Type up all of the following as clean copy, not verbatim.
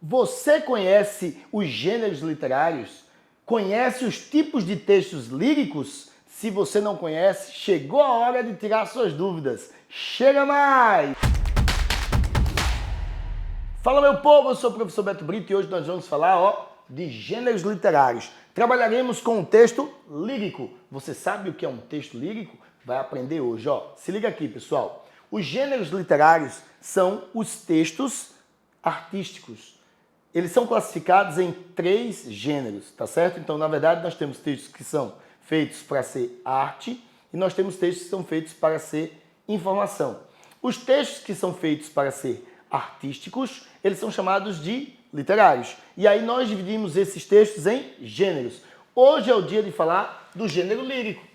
Você conhece os gêneros literários? Conhece os tipos de textos líricos? Se você não conhece, chegou a hora de tirar suas dúvidas. Chega mais! Fala, meu povo, eu sou o professor Beto Brito e hoje nós vamos falar de gêneros literários. Trabalharemos com um texto lírico. Você sabe o que é um texto lírico? Vai aprender hoje. Se liga aqui, pessoal. Os gêneros literários são os textos artísticos. Eles são classificados em 3 gêneros, tá certo? Então, na verdade, nós temos textos que são feitos para ser arte e nós temos textos que são feitos para ser informação. Os textos que são feitos para ser artísticos, eles são chamados de literários. E aí nós dividimos esses textos em gêneros. Hoje é o dia de falar do gênero lírico.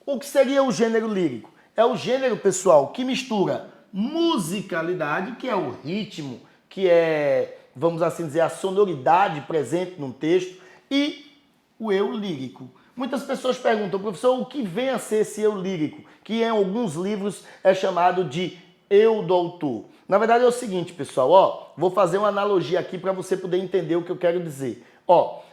O que seria o gênero lírico? É o gênero, pessoal, que mistura musicalidade, que é o ritmo, que é, vamos assim dizer, a sonoridade presente num texto, e o eu lírico. Muitas pessoas perguntam, professor, o que vem a ser esse eu lírico? Que em alguns livros é chamado de eu do autor. Na verdade é o seguinte, pessoal, vou fazer uma analogia aqui para você poder entender o que eu quero dizer.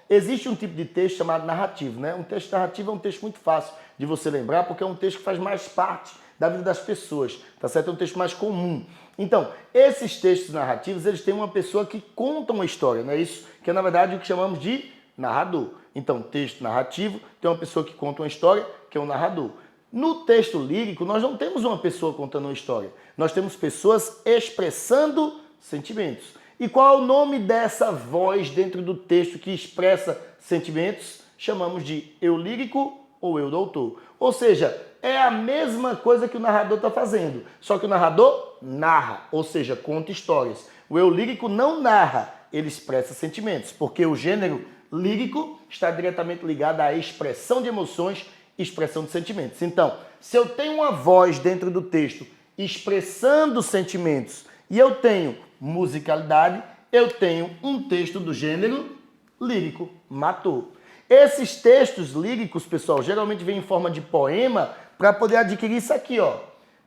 Existe um tipo de texto chamado narrativo, né? Um texto narrativo é um texto muito fácil de você lembrar, porque é um texto que faz mais parte da vida das pessoas, tá certo? É um texto mais comum. Então, esses textos narrativos, eles têm uma pessoa que conta uma história, não é isso? Que é, na verdade, o que chamamos de narrador. Então, texto narrativo tem uma pessoa que conta uma história, que é um narrador. No texto lírico, nós não temos uma pessoa contando uma história. Nós temos pessoas expressando sentimentos. E qual é o nome dessa voz dentro do texto que expressa sentimentos? Chamamos de eu lírico ou eu do autor. Ou seja, é a mesma coisa que o narrador está fazendo, só que o narrador narra, ou seja, conta histórias. O eu lírico não narra, ele expressa sentimentos, porque o gênero lírico está diretamente ligado à expressão de emoções, expressão de sentimentos. Então, se eu tenho uma voz dentro do texto expressando sentimentos e eu tenho musicalidade, eu tenho um texto do gênero lírico. Matou. Esses textos líricos, pessoal, geralmente vêm em forma de poema para poder adquirir isso aqui,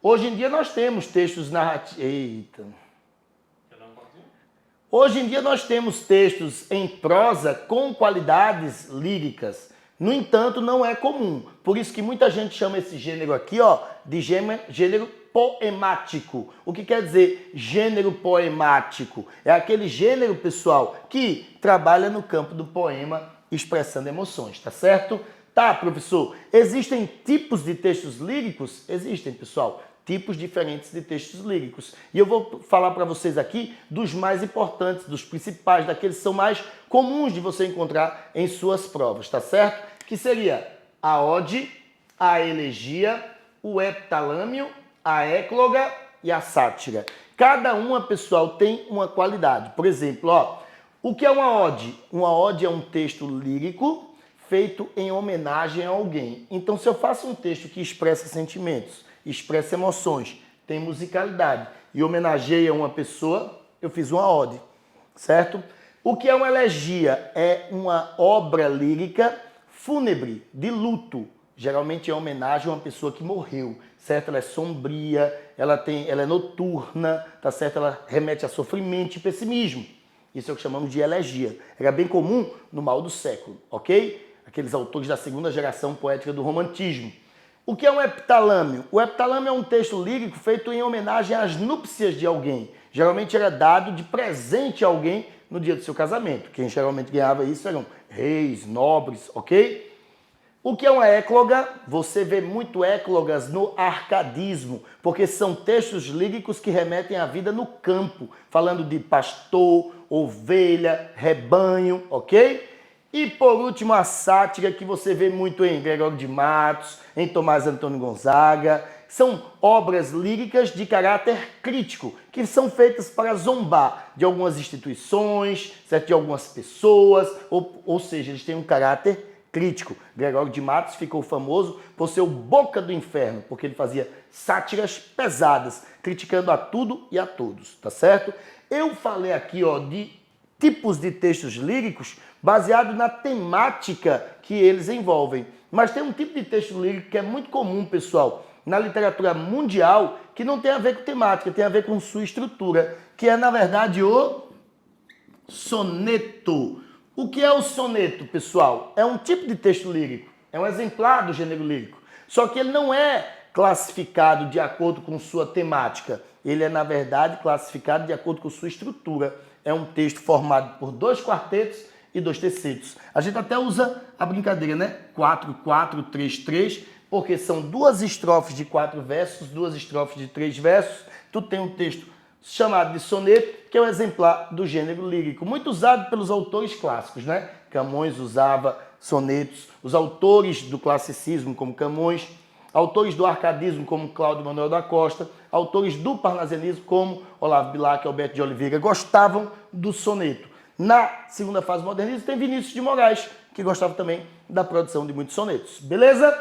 Hoje em dia nós temos textos narrativos. Hoje em dia nós temos textos em prosa com qualidades líricas. No entanto, não é comum. Por isso que muita gente chama esse gênero aqui, de gênero poemático. O que quer dizer gênero poemático? É aquele gênero, pessoal, que trabalha no campo do poema expressando emoções, tá certo? Tá, professor, existem tipos de textos líricos? Existem, pessoal, tipos diferentes de textos líricos. E eu vou falar para vocês aqui dos mais importantes, dos principais, daqueles que são mais comuns de você encontrar em suas provas, tá certo? Que seria a ode, a elegia, o heptalâmio, a écloga e a sátira. Cada uma, pessoal, tem uma qualidade. Por exemplo, o que é uma ode? Uma ode é um texto lírico feito em homenagem a alguém. Então, se eu faço um texto que expressa sentimentos, expressa emoções, tem musicalidade e homenageia uma pessoa, eu fiz uma ode, certo? O que é uma elegia? É uma obra lírica fúnebre, de luto. Geralmente é homenagem a uma pessoa que morreu, certo? Ela é sombria, ela é noturna, tá certo? Ela remete a sofrimento e pessimismo. Isso é o que chamamos de elegia. Era bem comum no mal do século, ok? Aqueles autores da segunda geração poética do romantismo. O que é um heptalâmio? O heptalâmio é um texto lírico feito em homenagem às núpcias de alguém. Geralmente era dado de presente a alguém no dia do seu casamento. Quem geralmente ganhava isso eram reis, nobres, ok? O que é uma écloga? Você vê muito éclogas no arcadismo, porque são textos líricos que remetem à vida no campo, falando de pastor, ovelha, rebanho, ok? E por último a sátira, que você vê muito em Gregório de Matos, em Tomás Antônio Gonzaga. São obras líricas de caráter crítico, que são feitas para zombar de algumas instituições, certo? De algumas pessoas, ou seja, eles têm um caráter crítico. Gregório de Matos ficou famoso por ser o boca do inferno, porque ele fazia sátiras pesadas, criticando a tudo e a todos, tá certo? Eu falei aqui, de tipos de textos líricos baseado na temática que eles envolvem. Mas tem um tipo de texto lírico que é muito comum, pessoal, na literatura mundial, que não tem a ver com temática, tem a ver com sua estrutura, que é, na verdade, o soneto. O que é o soneto, pessoal? É um tipo de texto lírico, é um exemplar do gênero lírico. Só que ele não é classificado de acordo com sua temática. Ele é, na verdade, classificado de acordo com sua estrutura. É um texto formado por 2 quartetos e 2 tercetos. A gente até usa a brincadeira, né? 4, 4, 3, 3, porque são 2 estrofes de 4 versos, 2 estrofes de 3 versos. Tu tem um texto chamado de soneto, que é um exemplar do gênero lírico, muito usado pelos autores clássicos, né? Camões usava sonetos, os autores do classicismo, como Camões, autores do arcadismo, como Cláudio Manuel da Costa, autores do parnasianismo, como Olavo Bilac e Alberto de Oliveira, gostavam do soneto. Na segunda fase modernista tem Vinícius de Moraes, que gostava também da produção de muitos sonetos. Beleza?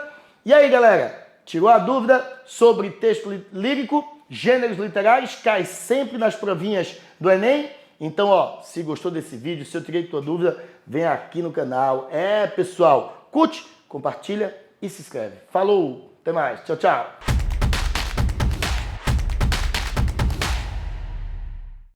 E aí, galera? Tirou a dúvida sobre texto lírico, gêneros literais? Cai sempre nas provinhas do Enem? Então, ó, se gostou desse vídeo, se eu tirei tua dúvida, vem aqui no canal. Pessoal, curte, compartilha e se inscreve. Falou, até mais, tchau, tchau.